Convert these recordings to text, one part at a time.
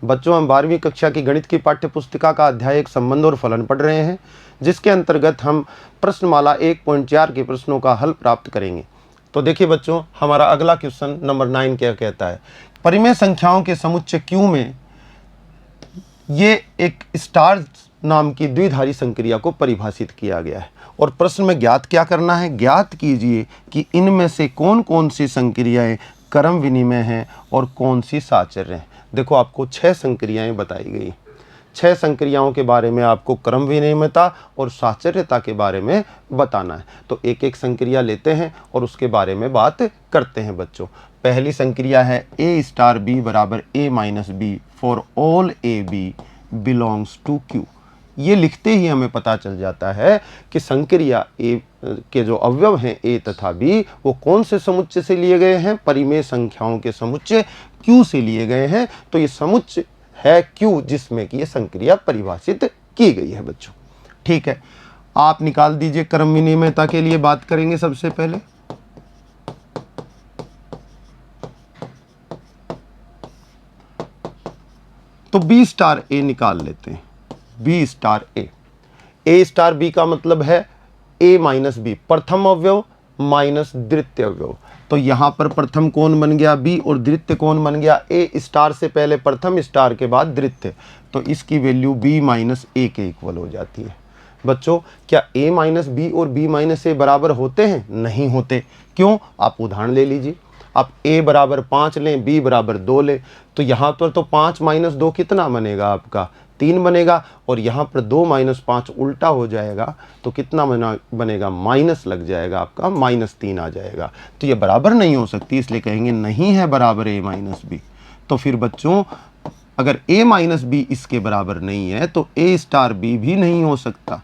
बच्चों, हम 12वीं कक्षा की गणित की पाठ्य पुस्तिका का अध्याय 1 संबंध और फलन पढ़ रहे हैं, जिसके अंतर्गत हम प्रश्नमाला 1.4 के प्रश्नों का हल प्राप्त करेंगे। तो देखिए बच्चों, हमारा अगला क्वेश्चन नंबर 9 क्या कहता है। परिमेय संख्याओं के समुच्चय Q में ये एक स्टार नाम की द्विधारी संक्रिया को परिभाषित किया गया है और प्रश्न में ज्ञात क्या करना है, ज्ञात कीजिए कि इनमें से कौन कौन सी संक्रियाएं क्रम विनिमय हैं और कौन सी साचर्य हैं। देखो, आपको 6 संक्रियाएं बताई गई। 6 संक्रियाओं के बारे में आपको क्रम विनिमयता और साचर्यता के बारे में बताना है। तो एक एक संक्रिया लेते हैं और उसके बारे में बात करते हैं बच्चों। पहली संक्रिया है a स्टार b बराबर a minus B for all A B belongs to Q। ये लिखते ही हमें पता चल जाता है कि संक्रिया a के जो अवयव हैं a तथा b वो कौन से समुच्चय से लिए गए हैं, परिमेय संख्याओं के समुच्चय Q से लिए गए हैं। तो ये समुच्चय है Q जिसमें कि ये संक्रिया परिभाषित की गई है बच्चों। ठीक है, आप निकाल दीजिए। क्रम विनिमयता के लिए बात करेंगे सबसे पहले। तो b स्टार a निकाल लेते हैं। b star a star b का मतलब है a माइनस बी, प्रथम अवयव माइनस द्वितीय अवयव। तो यहां पर प्रथम कौन बन गया b और द्वितीय कौन बन गया a। स्टार से पहले प्रथम, स्टार के बाद द्वितीय, तो इसकी वैल्यू b माइनस a के इक्वल हो जाती है। बच्चों, क्या a माइनस बी और b माइनस a बराबर होते हैं? नहीं होते। क्यों? आप उदाहरण ले लीजिए। आप a बराबर 5 लें, b बराबर 2 लें, तो यहाँ पर तो 5 माइनस 2 कितना बनेगा आपका? 3 बनेगा। और यहाँ पर 2 माइनस 5 उल्टा हो जाएगा तो कितना बनेगा? माइनस लग जाएगा आपका, -3 आ जाएगा। तो ये बराबर नहीं हो सकती, इसलिए कहेंगे नहीं है बराबर a माइनस बी। तो फिर बच्चों, अगर a माइनस बी इसके बराबर नहीं है तो a स्टार b भी नहीं हो सकता।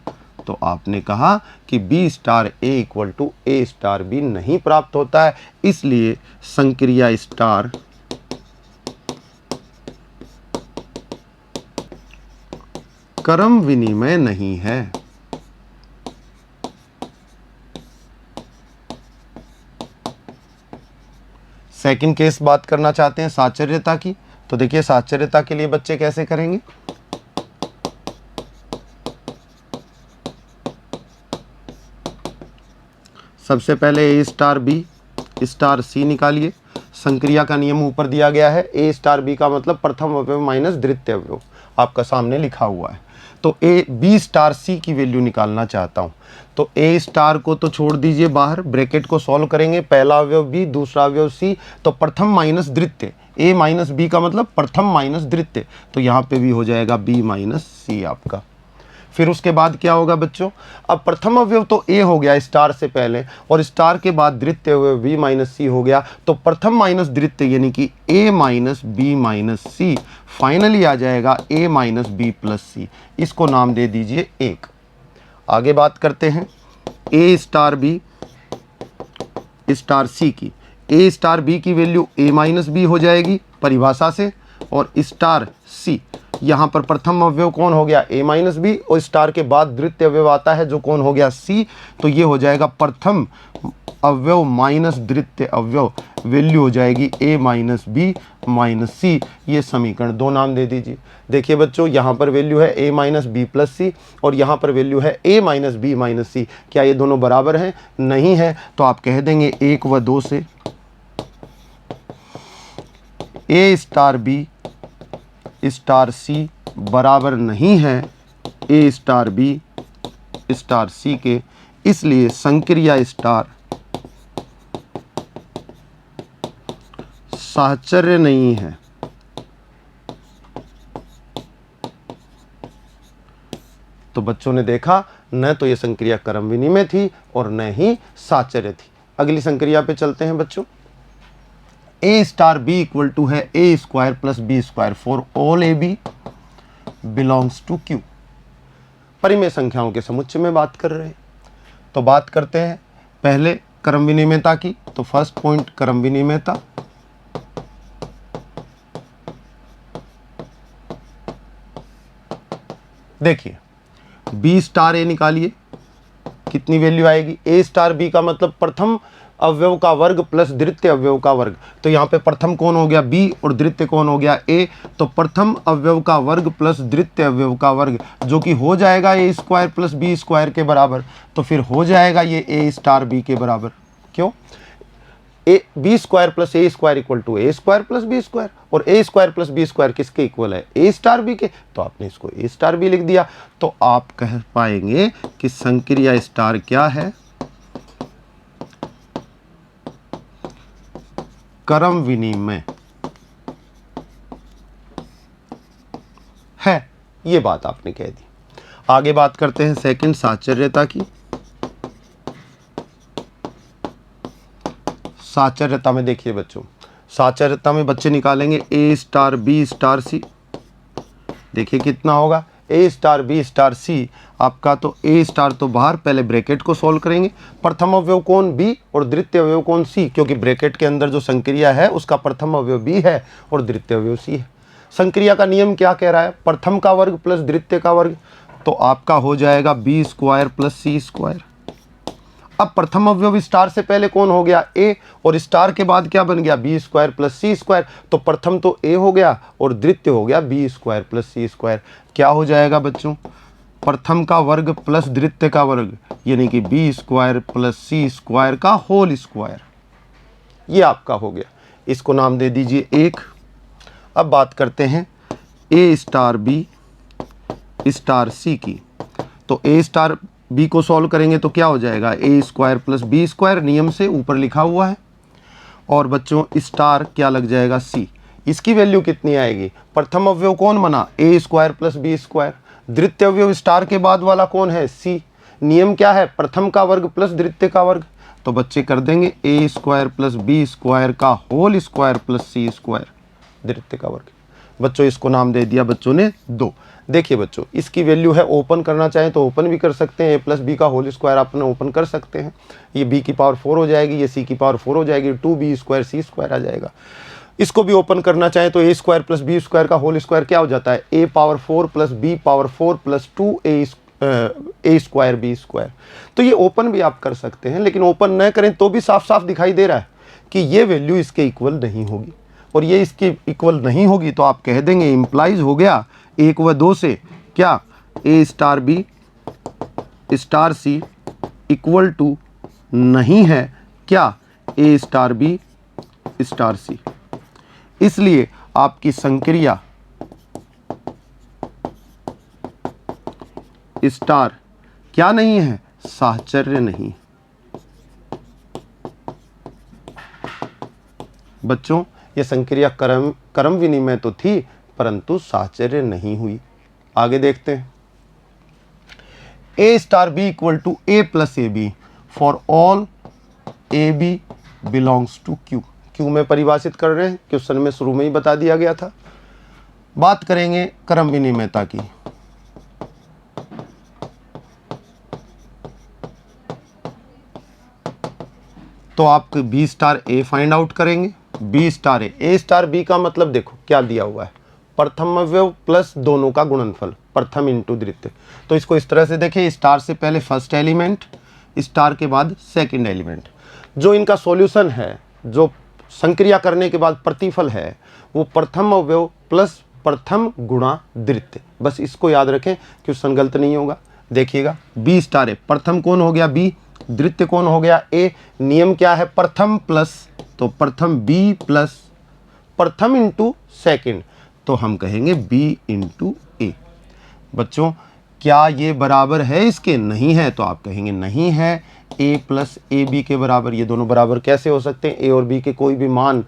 तो आपने कहा कि b star a equal to a star b नहीं प्राप्त होता है, इसलिए संक्रिया स्टार क्रम विनिमय नहीं है। सेकंड केस बात करना चाहते हैं साचर्यता की। तो देखिए, साचर्यता के लिए बच्चे कैसे करेंगे। सबसे पहले a star b star c निकालिए। संक्रिया का नियम ऊपर दिया गया है, a स्टार b का मतलब प्रथम अवयव माइनस द्वितीय अवयव, आपका सामने लिखा हुआ है। तो b स्टार c की वैल्यू निकालना चाहता हूं। तो a स्टार को तो छोड़ दीजिए बाहर, ब्रैकेट को सॉल्व करेंगे। पहला अवयव b, दूसरा अवयव c, तो प्रथम माइनस द्वितीय, a माइनस b का मतलब प्रथम माइनस द्वितीय, तो यहाँ पे भी हो जाएगा b माइनस c आपका। फिर उसके बाद क्या होगा बच्चों, अब प्रथम अवयव तो a हो गया स्टार से पहले, और स्टार के बाद द्वितीय अवयव b माइनस c हो गया, तो प्रथम माइनस द्वितीय यानी कि a minus b minus c, finally आ जाएगा a minus b plus c। इसको नाम दे दीजिए 1। आगे बात करते हैं a star b star c की। a स्टार b की वैल्यू a माइनस b हो जाएगी परिभाषा से, और स्टार c यहाँ पर प्रथम अवयव कौन हो गया? a माइनस बी, और स्टार के बाद द्वितीय अवयव आता है जो कौन हो गया? c। तो ये हो जाएगा प्रथम अवयव माइनस द्वितीय अवयव, वैल्यू हो जाएगी a minus B minus c। ये समीकरण 2 नाम दे दीजिए। देखिए बच्चों, यहाँ पर वैल्यू है a माइनस बी प्लस सी, और यहाँ पर वैल्यू है a माइनस बी माइनस सी। क्या ये दोनों बराबर हैं? नहीं है। तो आप कह देंगे 1 व 2 से a star b star c बराबर नहीं है a star b star c के, इसलिए संक्रिया स्टार साहचर्य नहीं है। तो बच्चों ने देखा, न तो ये संक्रिया क्रम विनिमय थी और न ही साचर्य थी। अगली संक्रिया पे चलते हैं बच्चों। a star b equal to है a square plus b square for all A B belongs to Q। परिमेय संख्याओं के समुच्चय में बात कर रहे हैं। तो बात करते हैं पहले क्रम विनिमयता की। तो फर्स्ट पॉइंट क्रम विनिमयता। देखिए, b स्टार a निकालिए, कितनी वैल्यू आएगी? a स्टार b का मतलब प्रथम अवयव का वर्ग प्लस द्वितीय अवयव का वर्ग। तो यहाँ पे प्रथम कौन हो गया b और द्वितीय कौन हो गया a। तो प्रथम अवयव का वर्ग प्लस द्वितीय अवयव का वर्ग जो कि हो जाएगा a square plus b square के बराबर। तो फिर हो जाएगा ये a स्टार b के बराबर। क्यों? A B square plus A square equal to A square plus B square, और A square plus B square किसके इक्वल है? ए स्टार बी के। तो आपने इसको ए स्टार बी लिख दिया। तो आप कह पाएंगे कि संक्रिया स्टार क्या है? क्रम विनिमय है। ये बात आपने कह दी। आगे बात करते हैं सेकंड साहचर्यता की। साहचर्यता में देखिए बच्चों, साहचर्यता में बच्चे निकालेंगे ए स्टार बी स्टार सी। देखिए कितना होगा ए स्टार बी स्टार सी आपका। तो ए स्टार तो बाहर, पहले ब्रैकेट को सॉल्व करेंगे। प्रथम अवयव कौन? बी और द्वितीय अवयव कौन? सी, क्योंकि ब्रैकेट के अंदर जो संक्रिया है उसका प्रथम अवयव बी है और द्वितीय अवयव सी है। संक्रिया का नियम क्या कह रहा है? प्रथम का वर्ग प्लस द्वितीय का वर्ग। तो आपका हो जाएगा बी स्क्वायर प्लस सी स्क्वायर। अब प्रथम अवयव स्टार से पहले कौन हो गया? ए, और स्टार के बाद क्या बन गया? बी स्क्वायर प्लस सी स्क्वायर। तो प्रथम तो ए हो गया और द्वितीय हो गया बी स्क्वायर प्लस सी स्क्वायर। क्या हो जाएगा बच्चों? प्रथम का वर्ग प्लस द्वितीय का वर्ग, यानी कि बी स्क्वायर प्लस सी स्क्वायर का होल स्क्वायर। ये आपका हो गया। इसको नाम दे दीजिए 1। अब बात करते हैं ए स्टार बी स्टार सी की। तो ए स्टार बी को सॉल्व करेंगे तो क्या हो जाएगा? ए स्क्वायर प्लस बी स्क्वायर, नियम से ऊपर लिखा हुआ है। और बच्चों स्टार क्या लग जाएगा? सी। इसकी वैल्यू कितनी आएगी? प्रथम अवयव कौन बना? ए स्क्वायर प्लस बी स्क्वायर। द्वितीय अवयव स्टार के बाद वाला कौन है? सी। नियम क्या है? प्रथम का वर्ग प्लस द्वितीय का वर्ग। तो बच्चे कर देंगे ए स्क्वायर प्लस बी स्क्वायर का होल स्क्वायर प्लस सी स्क्वायर, द्वितीय का वर्ग। बच्चों इसको नाम दे दिया बच्चों ने 2। देखिए बच्चों, इसकी वैल्यू है, ओपन करना चाहें तो ओपन भी कर सकते हैं। ए प्लस बी का होल स्क्वायर आपने ओपन कर सकते हैं। ये बी की पावर 4 हो जाएगी, ये सी की पावर 4 हो जाएगी, 2b स्क्वायर सी स्क्वायर आ जाएगा। इसको भी ओपन करना चाहें तो a square plus B square का होल स्क्वायर क्या हो जाता है? A power 4 plus b power 4 plus 2a square b square. तो ये ओपन भी आप कर सकते हैं, लेकिन ओपन न करें तो भी साफ साफ दिखाई दे रहा है कि ये वैल्यू इसके इक्वल नहीं होगी, और ये इसके इक्वल नहीं होगी तो आप कह देंगे इम्प्लाइज हो गया 1 व 2 से क्या? A star B star c equal to नहीं है क्या? A star B star c. इसलिए आपकी संक्रिया स्टार क्या नहीं है? साहचर्य नहीं। बच्चों ये संक्रिया क्रम विनिमय तो थी, परंतु साहचर्य नहीं हुई। आगे देखते हैं। A star b equal to a plus a b for all A B belongs to Q. Q में परिभाषित कर रहे हैं, क्वेश्चन में शुरू में ही बता दिया गया था। बात करेंगे क्रम विनिमयता की। तो आप बी स्टार ए फाइंड आउट करेंगे। बी स्टार ए स्टार बी का मतलब देखो क्या दिया हुआ है? प्रथम अवयव प्लस दोनों का गुणनफल, प्रथम इंटू द्वितीय। तो इसको इस तरह से देखिए, स्टार से पहले फर्स्ट एलिमेंट, स्टार के बाद सेकंड एलिमेंट। जो इनका सॉल्यूशन है, जो संक्रिया करने के बाद प्रतिफल है, वो प्रथम अवयव प्लस प्रथम गुणा द्वितीय। बस इसको याद रखें, क्वेश्चन गलत नहीं होगा। देखिएगा बी स्टार ए, प्रथम कौन हो गया? बी, द्वितीय कौन हो गया? ए। नियम क्या है? प्रथम प्लस, तो प्रथम बी प्लस प्रथम इंटू सेकंड, तो हम कहेंगे बी इंटू ए। बच्चों क्या ये बराबर है इसके? नहीं है, तो आप कहेंगे नहीं है। ए प्लस ए बी के बराबर, ये दोनों बराबर कैसे हो सकते हैं? ए और बी के कोई भी मान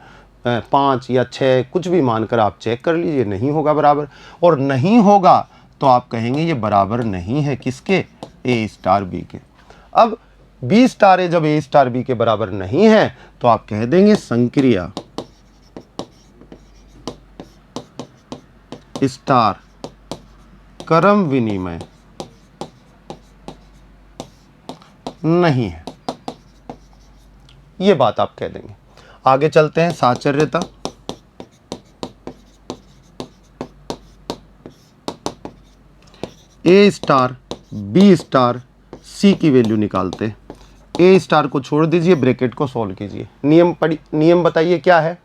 5 या 6 कुछ भी मानकर आप चेक कर लीजिए, नहीं होगा बराबर। और नहीं होगा तो आप कहेंगे ये बराबर नहीं है किसके? ए स्टार बी के। अब बी स्टार ए जब ए स्टार बी के बराबर नहीं है तो आप कह देंगे संक्रिया स्टार क्रम विनिमय नहीं है। ये बात आप कह देंगे। आगे चलते हैं साहचर्यता। ए स्टार बी स्टार सी की वैल्यू निकालते हैं। ए स्टार को छोड़ दीजिए, ब्रैकेट को सॉल्व कीजिए। नियम बताइए क्या है?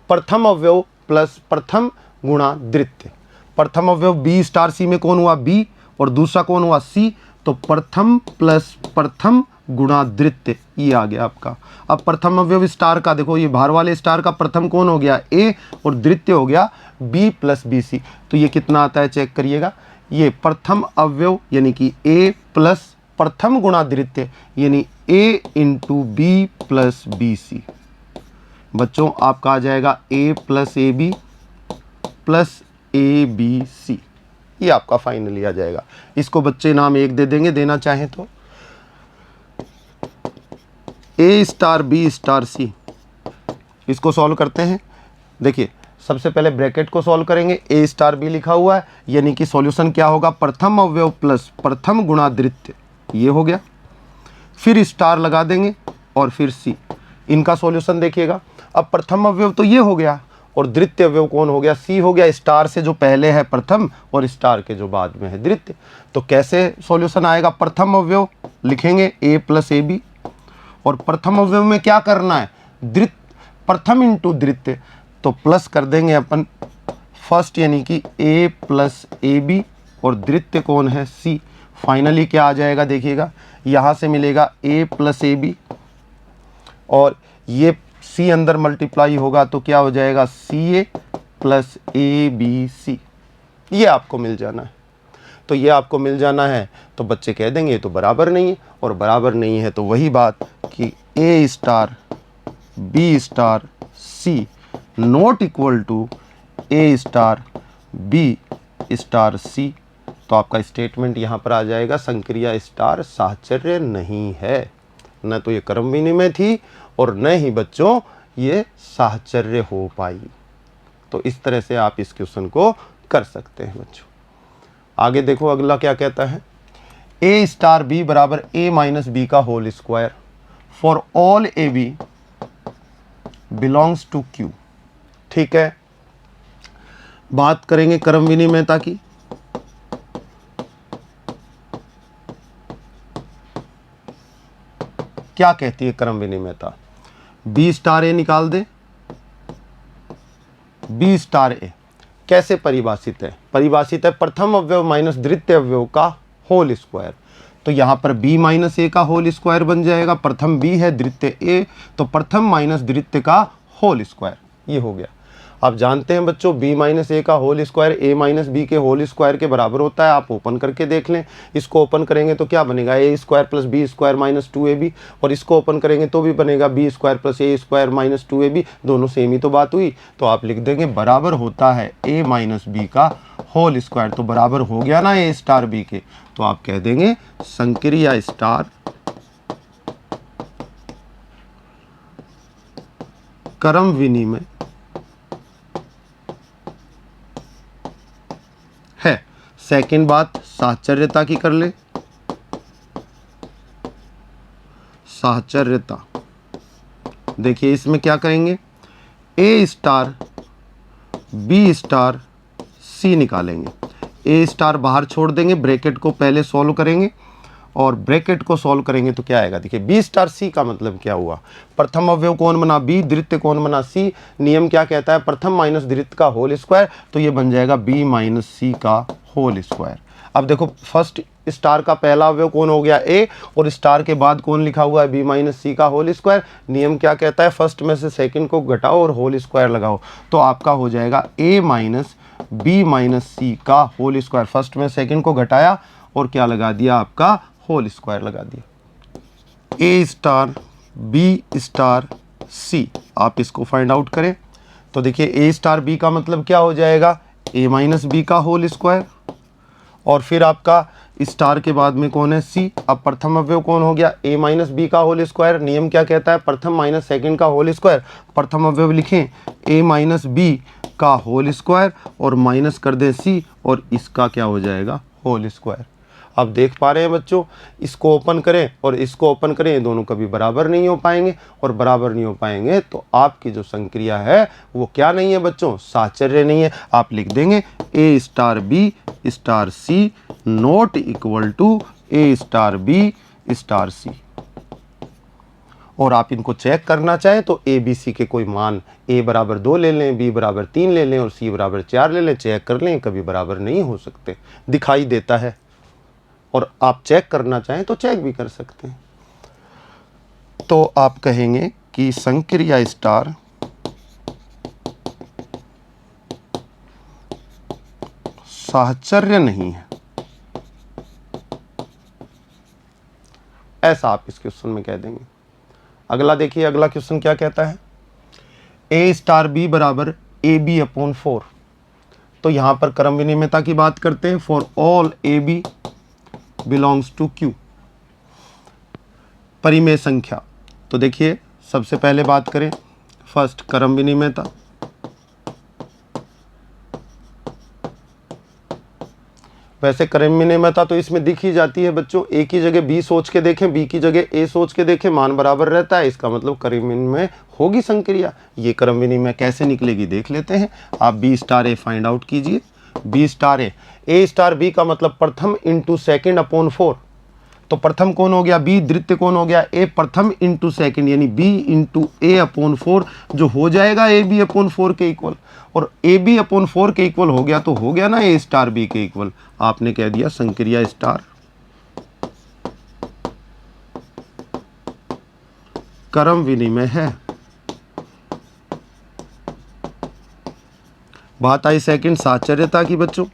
प्रथम अवयव प्लस प्रथम गुणा द्वितीय। प्रथम अवयव बी स्टार सी में कौन हुआ? बी, और दूसरा कौन हुआ? सी। तो प्रथम प्लस प्रथम गुणा द्वितीय, ये आ गया आपका। अब प्रथम अवयव स्टार का देखो, ये बाहर वाले स्टार का प्रथम कौन हो गया? ए, और द्वितीय हो गया बी प्लस बी सी। तो ये कितना आता है चेक करिएगा। ये प्रथम अवयव यानी कि ए प्लस प्रथम गुणा द्वितीय यानी a into b plus b c. बच्चों आपका आ जाएगा a plus a b plus a B c, ये आपका फाइनली आ जाएगा। इसको बच्चे नाम 1 दे देंगे, देना चाहें तो। ए स्टार बी स्टार सी, इसको सॉल्व करते हैं। देखिए सबसे पहले ब्रैकेट को सॉल्व करेंगे, ए स्टार बी लिखा हुआ है यानी कि सॉल्यूशन क्या होगा? प्रथम अवयव प्लस प्रथम गुणा द्वितीय, ये हो गया। फिर स्टार लगा देंगे और फिर सी, इनका सॉल्यूशन देखिएगा। अब प्रथम अवयव तो ये हो गया और द्वितीय अवयव कौन हो गया? सी हो गया। स्टार से जो पहले है प्रथम और स्टार के जो बाद में है द्वितीय। तो कैसे सॉल्यूशन आएगा? प्रथम अवयव लिखेंगे ए प्लस ए बी, और प्रथम अवयव में क्या करना है? प्रथम इंटू द्वितीय, तो प्लस कर देंगे अपन फर्स्ट यानी कि ए प्लस ए बी, और द्वितीय कौन है? सी। फाइनली क्या आ जाएगा देखिएगा, यहाँ से मिलेगा ए प्लस ए बी और ये सी अंदर मल्टीप्लाई होगा तो क्या हो जाएगा? सी ए प्लस ए बी सी, ये आपको मिल जाना है। तो ये आपको मिल जाना है तो बच्चे कह देंगे ये तो बराबर नहीं है, और बराबर नहीं है तो वही बात कि a star B star c not equal to a star B star c. तो आपका स्टेटमेंट यहाँ पर आ जाएगा संक्रिया स्टार साहचर्य नहीं है। न तो ये क्रम विनिमय थी और न ही बच्चों ये साहचर्य हो पाई। तो इस तरह से आप इस क्वेश्चन को कर सकते हैं बच्चों। आगे देखो अगला क्या कहता है? ए स्टार बी बराबर ए माइनस बी का whole square for all A B belongs to Q. ठीक है, बात करेंगे क्रम विनिमयता की। क्या कहती है क्रम विनिमयता? बी स्टार ए निकाल दे। बी स्टार ए कैसे परिभाषित है? परिभाषित है प्रथम अवयव माइनस द्वितीय अवयव का होल स्क्वायर। तो यहाँ पर b माइनस ए का होल स्क्वायर बन जाएगा। प्रथम b है, द्वितीय a, तो प्रथम माइनस द्वितीय का होल स्क्वायर, ये हो गया। आप जानते हैं बच्चों b माइनस ए का whole square a minus B के होल स्क्वायर के बराबर होता है। आप ओपन करके देख लें। इसको ओपन करेंगे तो क्या बनेगा? A square plus B square minus 2ab, और इसको ओपन करेंगे तो भी बनेगा बी स्क्वायर प्लस ए स्क्वायर माइनस 2ab। दोनों सेम ही तो बात हुई। तो आप लिख देंगे बराबर होता है a माइनस बी का होल स्क्वायर। तो बराबर हो गया ना ए स्टार बी के। तो आप कह देंगे संक्रिया स्टार क्रम विनिमय है। सेकंड बात साहचर्यता की कर ले। साहचर्यता देखिए इसमें क्या करेंगे? ए स्टार बी स्टार सी निकालेंगे। ए स्टार बाहर छोड़ देंगे, ब्रैकेट को पहले सॉल्व करेंगे, और ब्रैकेट को सॉल्व करेंगे तो क्या आएगा? देखिए बी स्टार सी का मतलब क्या हुआ? प्रथम अवयव कौन बना? बी, द्वितीय कौन बना? सी। नियम क्या कहता है? प्रथम माइनस द्वितीय का होल स्क्वायर, तो ये बन जाएगा बी माइनस सी का होल स्क्वायर। अब देखो फर्स्ट स्टार का पहला अवयव कौन हो गया? ए, और स्टार के बाद कौन लिखा हुआ है? बी माइनस सी का होल स्क्वायर। नियम क्या कहता है? फर्स्ट में से सेकंड को घटाओ और होल स्क्वायर लगाओ, तो आपका हो जाएगा ए माइनस बी माइनस सी का होल स्क्वायर। फर्स्ट में सेकंड को घटाया और क्या लगा दिया? आपका होल स्क्वायर लगा दिया। ए स्टार बी स्टार सी, आप इसको फाइंड आउट करें तो देखिए ए स्टार बी का मतलब क्या हो जाएगा? ए माइनस बी का होल स्क्वायर, और फिर आपका स्टार के बाद में कौन है? सी। अब प्रथम अवयव कौन हो गया? ए माइनस बी का होल स्क्वायर। नियम क्या कहता है? प्रथम माइनस सेकंड का होल स्क्वायर। प्रथम अवयव लिखें ए माइनस बी का होल स्क्वायर और माइनस कर दें सी, और इसका क्या हो जाएगा? Whole square. अब देख पा रहे हैं बच्चों, इसको ओपन करें और इसको ओपन करें, ये दोनों कभी बराबर नहीं हो पाएंगे, और बराबर नहीं हो पाएंगे तो आपकी जो संक्रिया है वो क्या नहीं है बच्चों? साहचर्य नहीं है। आप लिख देंगे ए star B star c not equal to a star B star c. और आप इनको चेक करना चाहें तो ए बी सी के कोई मान a बराबर 2 ले लें, b बराबर 3 ले लें और c बराबर 4 ले लें, चेक कर लें, कभी बराबर नहीं हो सकते, दिखाई देता है। और आप चेक करना चाहें तो चेक भी कर सकते हैं। तो आप कहेंगे कि संक्रिया स्टार साहचर्य नहीं है, ऐसा आप इस क्वेश्चन में कह देंगे। अगला देखिए, अगला क्वेश्चन क्या कहता है, a स्टार b बराबर ए बी अपॉन 4। तो यहां पर क्रम विनिमयता की बात करते हैं। For all A B belongs to Q, परिमेय संख्या। तो देखिए सबसे पहले बात करें फर्स्ट क्रम विनिमयता। वैसे क्रम विनिमयता तो इसमें दिख ही जाती है बच्चों, ए की जगह बी सोच के देखें, बी की जगह ए सोच के देखें, मान बराबर रहता है, इसका मतलब क्रम विनिमय होगी संक्रिया। ये क्रम विनिमय कैसे निकलेगी देख लेते हैं। आप बी स्टार ए फाइंड आउट कीजिए। बी स्टार ए स्टार बी का मतलब प्रथम इंटू सेकेंड अपॉन 4। तो प्रथम कौन हो गया, बी, द्वितीय कौन हो गया, ए, प्रथम इंटू सेकेंड यानी बी इंटू ए अपॉन 4, जो हो जाएगा ए बी अपॉन 4 के इक्वल। और ए बी अपॉन 4 के इक्वल हो गया तो हो गया ना ए स्टार बी के इक्वल। आपने कह दिया संक्रिया स्टार क्रम विनिमय है। बात आई सेकंड साहचर्यता की बच्चों।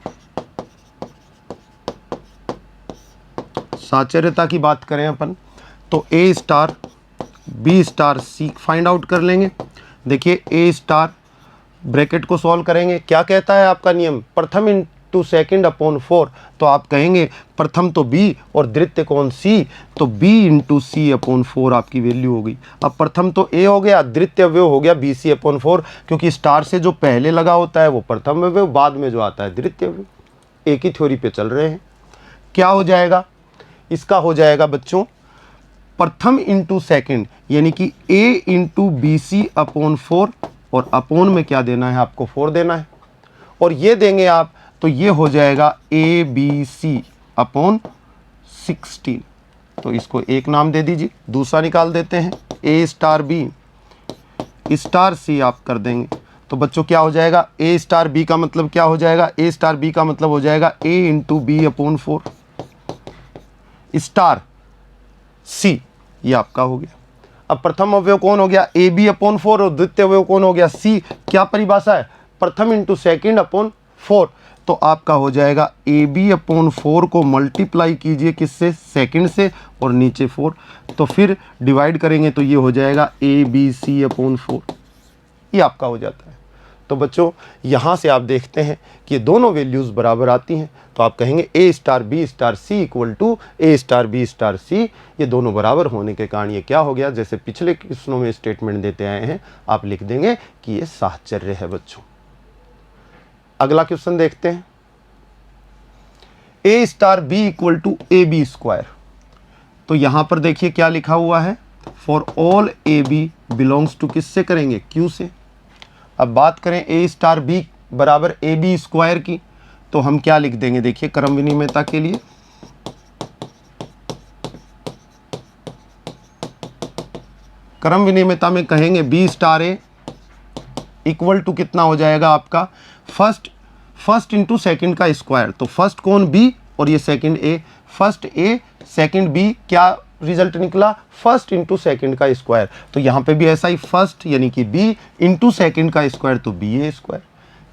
साहचर्यता की बात करें अपन तो ए स्टार बी स्टार सी फाइंड आउट कर लेंगे। देखिए ए स्टार ब्रैकेट को सॉल्व करेंगे, क्या कहता है आपका नियम, प्रथम इंटू सेकेंड अपॉन 4। तो आप कहेंगे प्रथम तो बी और द्वितीय कौन सी, तो बी इंटू सी अपॉन 4 आपकी वैल्यू हो गई। अब प्रथम तो ए हो गया, द्वितीय अवयव हो गया बी सी अपॉन 4, क्योंकि स्टार से जो पहले लगा होता है वो प्रथम अवयव, बाद में जो आता है द्वितीय अवयव। एक ही थ्योरी पे चल रहे हैं। क्या हो जाएगा इसका, हो जाएगा बच्चों प्रथम इंटू सेकेंड यानी कि a into B C upon 4, और अपॉन में क्या देना है आपको, 4 देना है, और ये देंगे आप तो ये हो जाएगा ए बी सी अपॉन 16। तो इसको एक नाम दे दीजिए। दूसरा निकाल देते हैं, ए स्टार बी स्टार सी आप कर देंगे। तो बच्चों क्या हो जाएगा, ए स्टार बी का मतलब क्या हो जाएगा, ए स्टार बी का मतलब हो जाएगा ए into B upon 4 star c, ये आपका हो गया। अब प्रथम अवयव कौन हो गया, ए बी अपॉन 4, और द्वितीय अवयव कौन हो गया, सी। क्या परिभाषा है, प्रथम इंटू सेकेंड अपॉन 4। तो आपका हो जाएगा ए बी अपॉन 4 को मल्टीप्लाई कीजिए किससे, सेकेंड से, और नीचे 4, तो फिर डिवाइड करेंगे तो ये हो जाएगा ए बी सी अपॉन 4, ये आपका हो जाता है। तो बच्चों यहाँ से आप देखते हैं कि ये दोनों वैल्यूज़ बराबर आती हैं। तो आप कहेंगे a star B star c equal to a star B star c. ये दोनों बराबर होने के कारण ये क्या हो गया, जैसे पिछले क्वेश्चनों में स्टेटमेंट देते आए हैं, आप लिख देंगे कि ये साहचर्य है बच्चों। अगला क्वेश्चन देखते हैं, a star b equal to a B square. तो यहाँ पर देखिए क्या लिखा हुआ है, for all A B belongs to किससे करेंगे, क्यू से। अब बात करें ए स्टार बी बराबर ए बी स्क्वायर की, तो हम क्या लिख देंगे, देखिए क्रम विनिमयता के लिए क्रम विनिमयता में कहेंगे B star A equal to कितना हो जाएगा आपका, फर्स्ट इंटू सेकेंड का स्क्वायर। तो फर्स्ट कौन, बी, और ये second A, first A second B, क्या रिजल्ट निकला, फर्स्ट इंटू सेकेंड का स्क्वायर। तो यहाँ पे भी ऐसा ही, फर्स्ट यानी कि बी इंटू सेकेंड का स्क्वायर, तो बी ए स्क्वायर।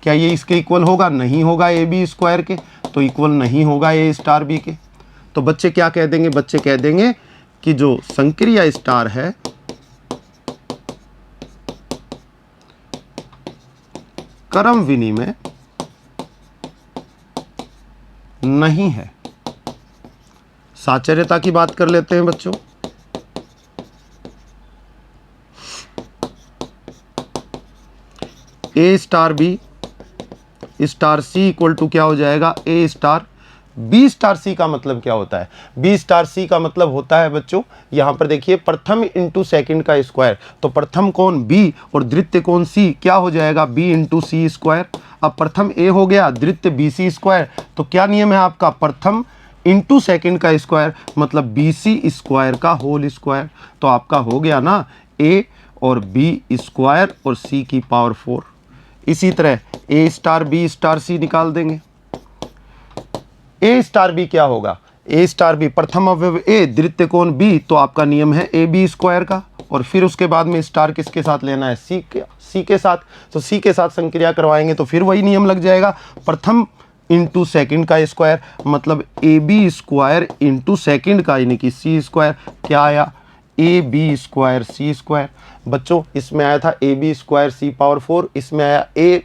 क्या ये इसके इक्वल होगा, नहीं होगा ए बी स्क्वायर के, तो इक्वल नहीं होगा ए स्टार बी के। तो बच्चे क्या कह देंगे, बच्चे कह देंगे कि जो संक्रिया स्टार है क्रम विनिमय नहीं है। साहचर्यता की बात कर लेते हैं बच्चों। A star B star c equal to क्या हो जाएगा, a star B star c का मतलब क्या होता है, बी स्टार सी का मतलब होता है बच्चों, यहां पर देखिए प्रथम इंटू सेकेंड का स्क्वायर। तो प्रथम कौन, बी, और द्वितीय कौन, सी, क्या हो जाएगा बी इंटू सी स्क्वायर। अब प्रथम ए हो गया, द्वितीय बी सी स्क्वायर। तो क्या नियम है आपका, प्रथम इंटू सेकेंड का स्क्वायर मतलब बी सी स्क्वायर का होल स्क्वायर। तो आपका हो गया ना ए और बी स्क्वायर और सी की पावर 4। इसी तरह ए स्टार बी स्टार सी निकाल देंगे। ए स्टार बी क्या होगा, ए स्टार बी प्रथम अवयव ए, द्वितीय कोण बी, तो आपका नियम है ए बी स्क्वायर का। और फिर उसके बाद में स्टार किसके साथ लेना है, सी के साथ। तो सी के साथ संक्रिया करवाएंगे तो फिर वही नियम लग जाएगा, प्रथम इंटू सेकेंड का स्क्वायर मतलब A B square into second का यानी कि सी स्क्वायर। क्या आया, A B square C square. बच्चों इसमें आया था A B square C power 4, इसमें आया A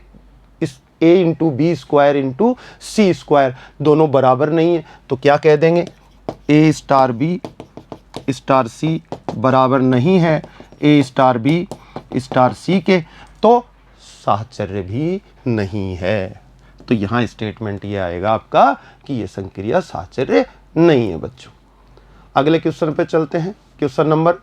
into B square into C square, दोनों बराबर नहीं है तो क्या कह देंगे, ए स्टार बी स्टार सी बराबर नहीं है ए स्टार बी स्टार सी के, तो साहचर्य भी नहीं है। तो यहाँ स्टेटमेंट ये आएगा आपका कि ये संक्रिया साहचर्य नहीं है बच्चों। अगले क्वेश्चन पे चलते हैं, क्वेश्चन नंबर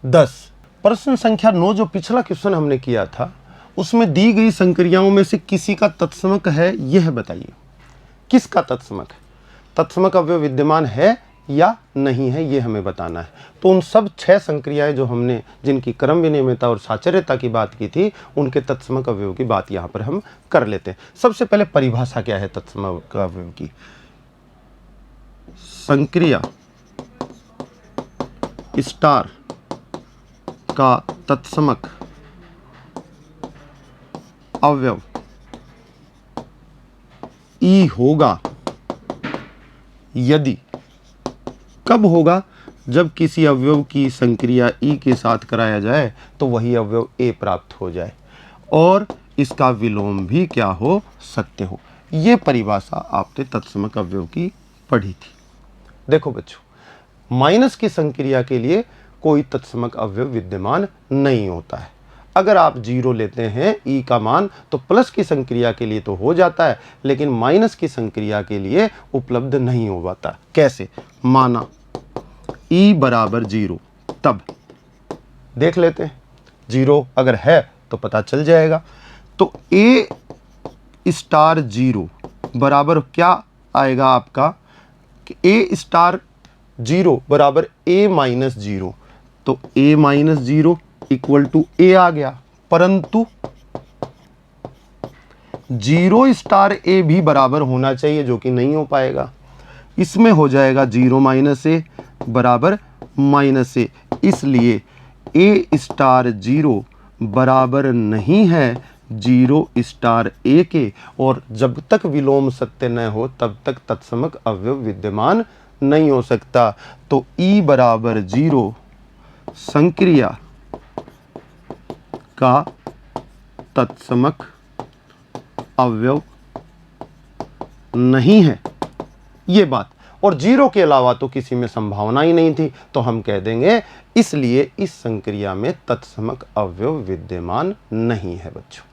10। प्रश्न संख्या 9 जो पिछला क्वेश्चन हमने किया था उसमें दी गई संक्रियाओं में से किसी का तत्समक है, यह बताइए। किसका तत्समक है, तत्समक अवयव विद्यमान है या नहीं है, ये हमें बताना है। तो उन सब 6 संक्रियाएं जो हमने जिनकी क्रम विनियमितता और साचर्यता की बात की थी उनके तत्समक अवयव की बात यहाँ पर हम कर लेते हैं। सबसे पहले परिभाषा क्या है तत्समक अवयव की, संक्रिया स्टार का तत्समक अवयव ई होगा यदि, कब होगा, जब किसी अवयव की संक्रिया ई के साथ कराया जाए तो वही अवयव ए प्राप्त हो जाए और इसका विलोम भी क्या हो, सत्य हो। ये परिभाषा आपने तत्समक अवयव की पढ़ी थी। देखो बच्चों, माइनस की संक्रिया के लिए कोई तत्समक अवयव विद्यमान नहीं होता है। अगर आप 0 लेते हैं ई का मान तो प्लस की संक्रिया के लिए तो हो जाता है, लेकिन माइनस की संक्रिया के लिए उपलब्ध नहीं हो पाता। कैसे, माना ई बराबर 0, तब देख लेते हैं 0 अगर है तो पता चल जाएगा। तो ए स्टार 0 बराबर क्या आएगा आपका, कि ए स्टार 0 बराबर ए माइनस 0, तो ए माइनस 0 इक्वल टू ए आ गया, परंतु 0 स्टार ए भी बराबर होना चाहिए जो कि नहीं हो पाएगा। इसमें हो जाएगा 0 माइनस ए बराबर माइनस ए, इसलिए ए स्टार 0 बराबर नहीं है 0 स्टार ए के, और जब तक विलोम सत्य न हो तब तक तत्समक अवयव विद्यमान नहीं हो सकता। तो ई बराबर 0 संक्रिया का तत्समक अवयव नहीं है, ये बात। और 0 के अलावा तो किसी में संभावना ही नहीं थी, तो हम कह देंगे इसलिए इस संक्रिया में तत्समक अवयव विद्यमान नहीं है बच्चों।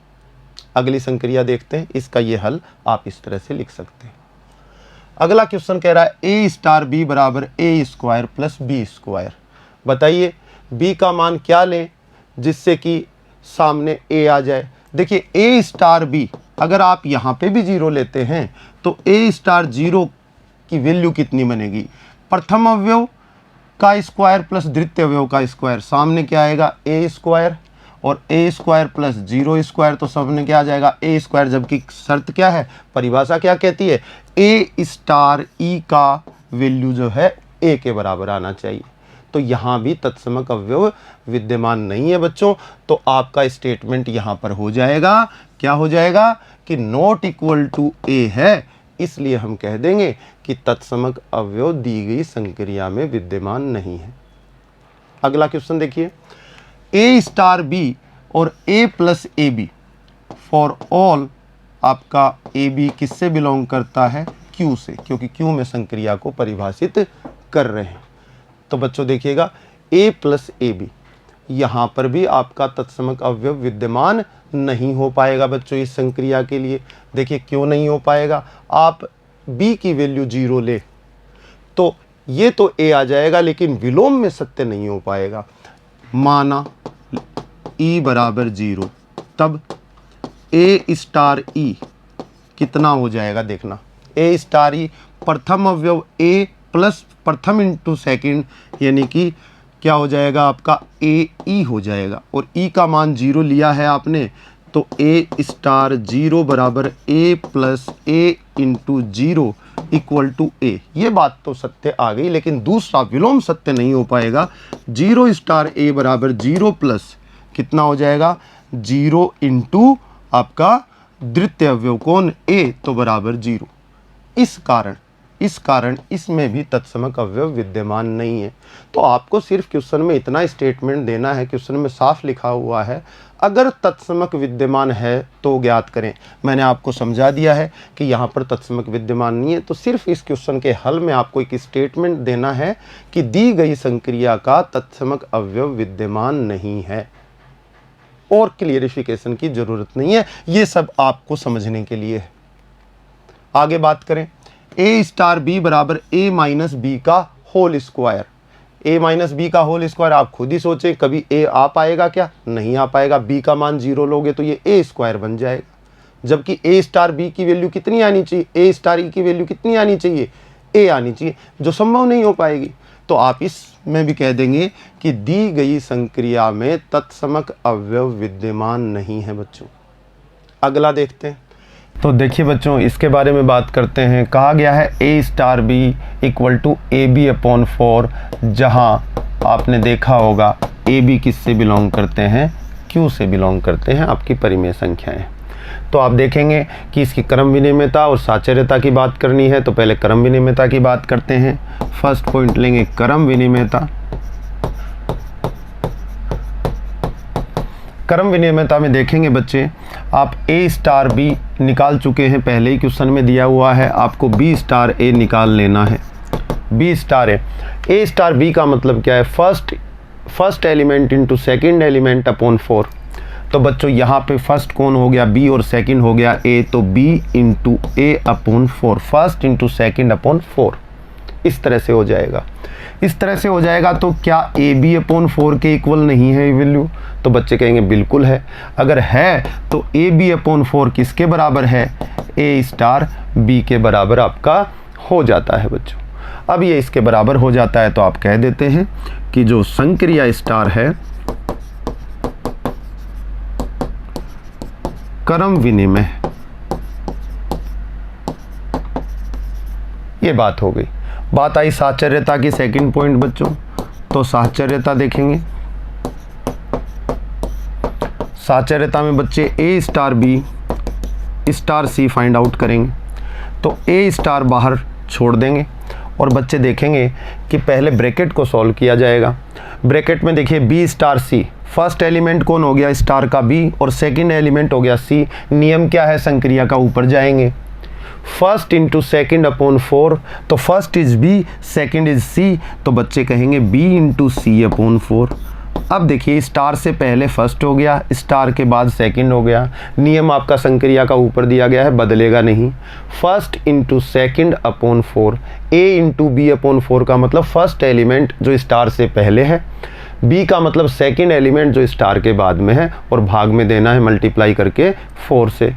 अगली संक्रिया देखते हैं, इसका ये हल आप इस तरह से लिख सकते हैं। अगला क्वेश्चन कह रहा है ए स्टार बी बराबर ए स्क्वायर प्लस बी स्क्वायर। बताइए बी का मान क्या लें जिससे कि सामने ए आ जाए। देखिए ए स्टार बी, अगर आप यहाँ पे भी 0 लेते हैं तो ए स्टार 0 की वैल्यू कितनी बनेगी, प्रथम अवयव का स्क्वायर प्लस द्वितीय अवयव का स्क्वायर, सामने क्या आएगा ए स्क्वायर, और ए स्क्वायर प्लस 0 स्क्वायर तो सामने क्या आ जाएगा ए स्क्वायर। जबकि शर्त क्या है, परिभाषा क्या कहती है, ए स्टार ई का वैल्यू जो है ए के बराबर आना चाहिए। तो यहाँ भी तत्समक अवयव विद्यमान नहीं है बच्चों। तो आपका स्टेटमेंट यहाँ पर हो जाएगा, क्या हो जाएगा कि नॉट इक्वल टू ए है, इसलिए हम कह देंगे कि तत्समक अवयव दी गई संक्रिया में विद्यमान नहीं है। अगला क्वेश्चन देखिए, ए स्टार बी और a plus a b for all, आपका ए बी किससे बिलोंग करता है, क्यू से, क्योंकि क्यू में संक्रिया को परिभाषित कर रहे हैं। तो बच्चों देखिएगा a प्लस ए बी, यहाँ पर भी आपका तत्समक अवयव विद्यमान नहीं हो पाएगा बच्चों इस संक्रिया के लिए। देखिए क्यों नहीं हो पाएगा, आप b की वैल्यू 0 ले तो ये तो a आ जाएगा, लेकिन विलोम में सत्य नहीं हो पाएगा। माना e बराबर 0, तब a स्टार e कितना हो जाएगा, देखना ए स्टार ई प्रथम अवयव ए प्लस प्रथम इंटू सेकेंड, यानी कि क्या हो जाएगा आपका ए ई हो जाएगा। और ई का मान 0 लिया है आपने, तो ए स्टार 0 बराबर a plus a into 0 equal to a. ये बात तो सत्य आ गई, लेकिन दूसरा विलोम सत्य नहीं हो पाएगा। 0 स्टार ए बराबर 0 प्लस कितना हो जाएगा 0 इंटू आपका द्वितीय अवयव कौन ए, तो बराबर 0। इस कारण इसमें भी तत्समक अवयव विद्यमान नहीं है। तो आपको सिर्फ क्वेश्चन में इतना स्टेटमेंट देना है, क्वेश्चन में साफ लिखा हुआ है अगर तत्समक विद्यमान है तो ज्ञात करें। मैंने आपको समझा दिया है कि यहाँ पर तत्समक विद्यमान नहीं है, तो सिर्फ इस क्वेश्चन के हल में आपको एक स्टेटमेंट देना है कि दी गई संक्रिया का तत्समक अवयव विद्यमान नहीं है, और क्लियरिफिकेशन की जरूरत नहीं है। ये सब आपको समझने के लिए है। आगे बात करें, ए स्टार बी बराबर ए माइनस बी का होल स्क्वायर। ए माइनस बी का होल स्क्वायर आप खुद ही सोचें, कभी ए आ पाएगा क्या? नहीं आ पाएगा। बी का मान 0 लोगे तो ये ए स्क्वायर बन जाएगा, जबकि ए स्टार बी की वैल्यू कितनी आनी चाहिए, ए स्टार ई की वैल्यू कितनी आनी चाहिए, ए आनी चाहिए, जो संभव नहीं हो पाएगी। तो आप इसमें भी कह देंगे कि दी गई संक्रिया में तत्समक अवयव विद्यमान नहीं है बच्चों। अगला देखते हैं। तो देखिए बच्चों, इसके बारे में बात करते हैं। कहा गया है ए star b equal to a B upon 4, जहाँ आपने देखा होगा ए बी किससे बिलोंग करते हैं, क्यू से बिलोंग करते हैं, आपकी परिमेय संख्याएं। तो आप देखेंगे कि इसकी क्रम विनिमयता और साचर्यता की बात करनी है, तो पहले क्रम विनिमयता की बात करते हैं। फर्स्ट पॉइंट लेंगे क्रम विनिमयता। क्रम विनिमयता में देखेंगे बच्चे, आप ए स्टार बी निकाल चुके हैं, पहले ही क्वेश्चन में दिया हुआ है, आपको बी स्टार ए निकाल लेना है। बी स्टार ए स्टार बी का मतलब क्या है, first element into second element upon 4। तो बच्चों यहाँ पे फर्स्ट कौन हो गया बी और सेकंड हो गया ए, तो b into a upon 4, first into second upon 4, इस तरह से हो जाएगा। इस तरह से हो जाएगा तो क्या ए बी अपॉन 4 के इक्वल नहीं है ये वैल्यू? तो बच्चे कहेंगे बिल्कुल है। अगर है तो ए बी अपॉन 4 किसके बराबर है, ए स्टार बी के बराबर आपका हो जाता है बच्चों। अब ये इसके बराबर हो जाता है तो आप कह देते हैं कि जो संक्रिया स्टार है क्रम विनिमय, ये बात हो गई। बात आई साचर्यता की, सेकंड पॉइंट बच्चों। तो साचर्यता देखेंगे, साचर्यता में बच्चे ए स्टार बी स्टार सी फाइंड आउट करेंगे। तो ए स्टार बाहर छोड़ देंगे और बच्चे देखेंगे कि पहले ब्रैकेट को सॉल्व किया जाएगा। ब्रैकेट में देखिए बी स्टार सी, फर्स्ट एलिमेंट कौन हो गया स्टार का बी और सेकंड एलिमेंट हो गया सी। नियम क्या है संक्रिया का, ऊपर जाएंगे, फर्स्ट इंटू सेकेंड अपॉन 4, तो first is B second is C, तो बच्चे कहेंगे बी इंटू सी अपॉन 4। अब देखिए स्टार से पहले फर्स्ट हो गया, स्टार के बाद सेकंड हो गया। नियम आपका संक्रिया का ऊपर दिया गया है, बदलेगा नहीं। फर्स्ट इंटू सेकेंड अपॉन 4, ए इंटू बी अपॉन 4 का मतलब फर्स्ट एलिमेंट जो स्टार से पहले है, बी का मतलब सेकेंड एलिमेंट जो स्टार के बाद में है, और भाग में देना है मल्टीप्लाई करके 4 से।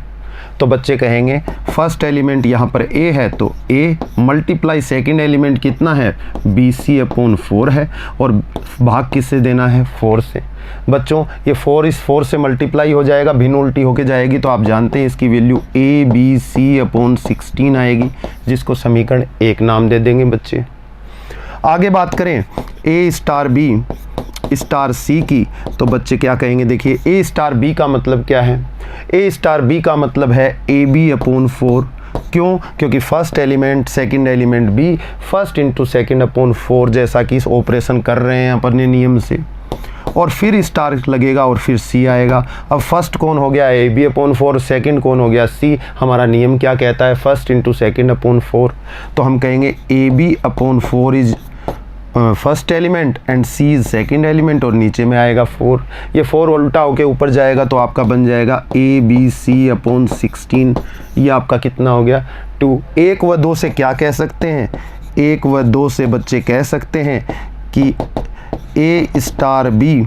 तो बच्चे कहेंगे फर्स्ट एलिमेंट यहाँ पर ए है तो ए मल्टीप्लाई सेकेंड एलिमेंट कितना है बी सी अपॉन 4 है, और भाग किससे देना है 4 से। बच्चों ये 4 इस 4 से मल्टीप्लाई हो जाएगा, भिन्न उल्टी होके जाएगी, तो आप जानते हैं इसकी value A B C upon 16 आएगी, जिसको समीकरण 1 नाम दे देंगे बच्चे। आगे बात करें ए स्टार बी स्टार सी की, तो बच्चे क्या कहेंगे, देखिए ए स्टार बी का मतलब क्या है, ए स्टार बी का मतलब है ए बी अपॉन 4। क्यों? क्योंकि first element second element B, first into second upon 4, जैसा कि इस ऑपरेशन कर रहे हैं अपने नियम से, और फिर स्टार लगेगा और फिर सी आएगा। अब फर्स्ट कौन हो गया ए बी अपॉन 4, सेकेंड कौन हो गया सी। हमारा नियम क्या कहता है, फर्स्ट इंटू सेकेंड अपॉन 4, तो हम कहेंगे A B upon 4 is first element and C is second element, और नीचे में आएगा 4। ये 4 उल्टा होके ऊपर जाएगा तो आपका बन जाएगा ए बी सी अपॉन 16। ये आपका कितना हो गया 2। 1 व 2 से क्या कह सकते हैं, 1 व 2 से बच्चे कह सकते हैं कि a star B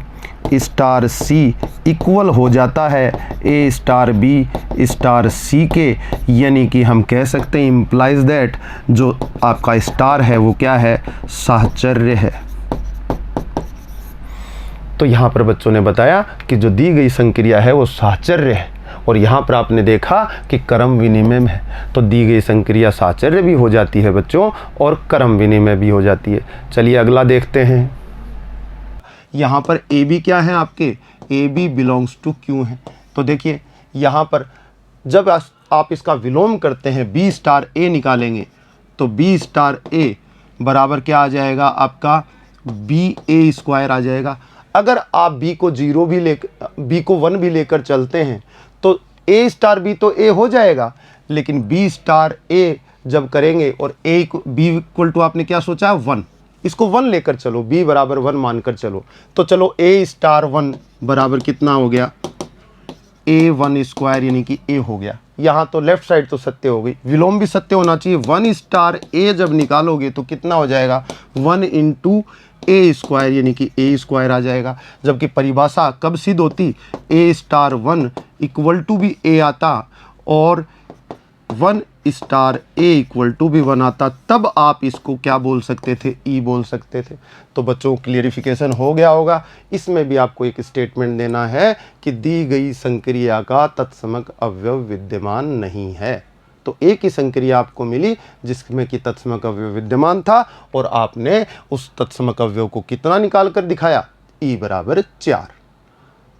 star c equal हो जाता है ए स्टार बी स्टार सी के, यानी कि हम कह सकते हैं इम्प्लाइज दैट जो आपका स्टार है वो क्या है, साहचर्य है। तो यहाँ पर बच्चों ने बताया कि जो दी गई संक्रिया है वो साहचर्य है, और यहाँ पर आपने देखा कि क्रम विनिमय है, तो दी गई संक्रिया साहचर्य भी हो जाती है बच्चों और क्रम विनिमय भी हो जाती है। चलिए अगला देखते हैं। यहाँ पर ए बी क्या है आपके, A B belongs to Q है। तो देखिए यहाँ पर जब आप इसका विलोम करते हैं बी स्टार ए निकालेंगे तो बी स्टार ए बराबर क्या आ जाएगा आपका, बी ए स्क्वायर आ जाएगा। अगर आप बी को 0 भी लेकर बी को 1 भी लेकर चलते हैं तो ए स्टार बी तो ए हो जाएगा, लेकिन बी स्टार ए जब करेंगे और ए बी इक्वल टू आपने क्या सोचा 1, इसको 1 लेकर चलो, b बराबर 1 मानकर चलो, तो चलो a स्टार 1 बराबर कितना हो गया, a1 स्क्वायर यानी कि a हो गया। यहाँ तो लेफ्ट साइड तो सत्य हो गई, विलोम भी सत्य होना चाहिए। 1 स्टार a जब निकालोगे तो कितना हो जाएगा, 1 इंटू ए स्क्वायर यानी कि a स्क्वायर आ जाएगा। जबकि परिभाषा कब सिद्ध होती, a स्टार 1 इक्वल टू भी a आता और 1 स्टार ए इक्वल टू भी 1 आता, तब आप इसको क्या बोल सकते थे, ई बोल सकते थे। तो बच्चों क्लियरिफिकेशन हो गया होगा। इसमें भी आपको एक स्टेटमेंट देना है कि दी गई संक्रिया का तत्समक अवयव विद्यमान नहीं है। तो एक ही संक्रिया आपको मिली जिसमें कि तत्समक अवयव विद्यमान था, और आपने उस तत्समक अवयव को कितना निकाल कर दिखाया, ई बराबर 4।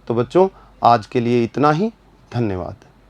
तो बच्चों आज के लिए इतना ही, धन्यवाद।